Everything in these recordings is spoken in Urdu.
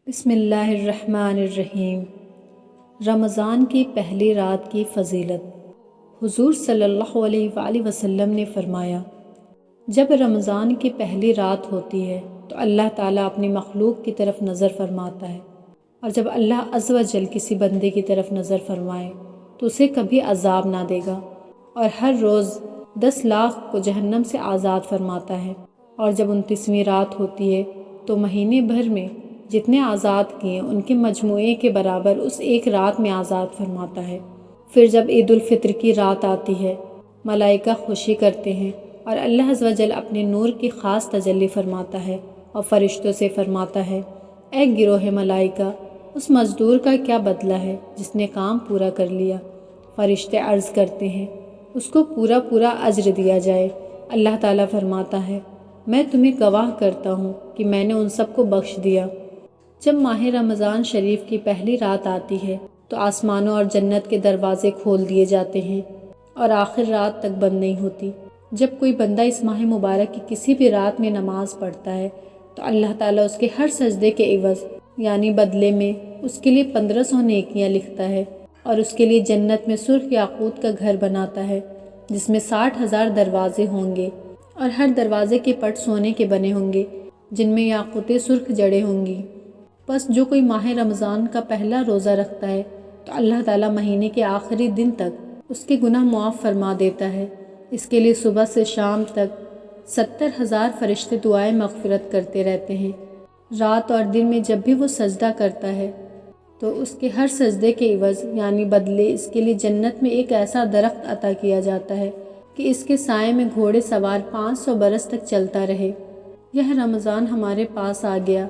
بسم اللہ الرحمن الرحیم۔ رمضان کی پہلی رات کی فضیلت۔ حضور صلی اللہ علیہ وآلہ وسلم نے فرمایا، جب رمضان کی پہلی رات ہوتی ہے تو اللہ تعالیٰ اپنی مخلوق کی طرف نظر فرماتا ہے، اور جب اللہ عز و جل کسی بندے کی طرف نظر فرمائے تو اسے کبھی عذاب نہ دے گا، اور ہر روز 10 لاکھ کو جہنم سے آزاد فرماتا ہے۔ اور جب 29ویں رات ہوتی ہے تو مہینے بھر میں جتنے آزاد کیے ان کے مجموعے کے برابر اس ایک رات میں آزاد فرماتا ہے۔ پھر جب عید الفطر کی رات آتی ہے، ملائکہ خوشی کرتے ہیں اور اللہ عز و جل اپنے نور کی خاص تجلی فرماتا ہے اور فرشتوں سے فرماتا ہے، اے گروہ ملائکہ، اس مزدور کا کیا بدلہ ہے جس نے کام پورا کر لیا؟ فرشتے عرض کرتے ہیں، اس کو پورا اجر دیا جائے۔ اللہ تعالیٰ فرماتا ہے، میں تمہیں گواہ کرتا ہوں کہ میں نے ان سب کو بخش دیا۔ جب ماہ رمضان شریف کی پہلی رات آتی ہے تو آسمانوں اور جنت کے دروازے کھول دیے جاتے ہیں اور آخر رات تک بند نہیں ہوتی۔ جب کوئی بندہ اس ماہ مبارک کی کسی بھی رات میں نماز پڑھتا ہے تو اللہ تعالیٰ اس کے ہر سجدے کے عوض یعنی بدلے میں اس کے لیے 1500 نیکیاں لکھتا ہے، اور اس کے لیے جنت میں سرخ یاقوت کا گھر بناتا ہے جس میں 60,000 دروازے ہوں گے، اور ہر دروازے کے پٹ سونے کے بنے ہوں گے جن میں یاقوتیں سرخ جڑیں ہوں گی۔ بس جو کوئی ماہ رمضان کا پہلا روزہ رکھتا ہے تو اللہ تعالیٰ مہینے کے آخری دن تک اس کے گناہ معاف فرما دیتا ہے۔ اس کے لیے صبح سے شام تک 70,000 فرشتے دعائیں مغفرت کرتے رہتے ہیں۔ رات اور دن میں جب بھی وہ سجدہ کرتا ہے تو اس کے ہر سجدے کے عوض یعنی بدلے اس کے لیے جنت میں ایک ایسا درخت عطا کیا جاتا ہے کہ اس کے سائے میں گھوڑے سوار 500 برس تک چلتا رہے۔ یہ رمضان ہمارے پاس آ گیا،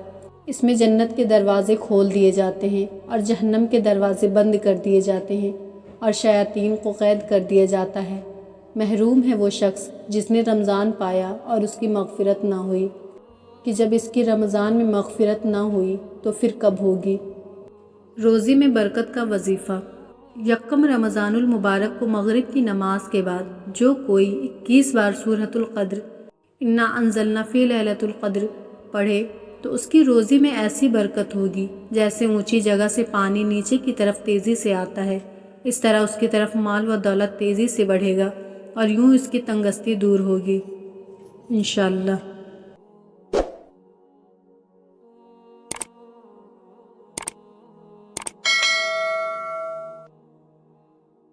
اس میں جنت کے دروازے کھول دیے جاتے ہیں اور جہنم کے دروازے بند کر دیے جاتے ہیں اور شیاطین کو قید کر دیا جاتا ہے۔ محروم ہے وہ شخص جس نے رمضان پایا اور اس کی مغفرت نہ ہوئی، کہ جب اس کی رمضان میں مغفرت نہ ہوئی تو پھر کب ہوگی؟ روزے میں برکت کا وظیفہ۔ یکم رمضان المبارک کو مغرب کی نماز کے بعد جو کوئی 21 بار سورۃ القدر انا انزلنا فی لیلۃ القدر پڑھے تو اس کی روزی میں ایسی برکت ہوگی جیسے اونچی جگہ سے پانی نیچے کی طرف تیزی سے آتا ہے، اس طرح اس کی طرف مال و دولت تیزی سے بڑھے گا اور یوں اس کی تنگستی دور ہوگی انشاءاللہ۔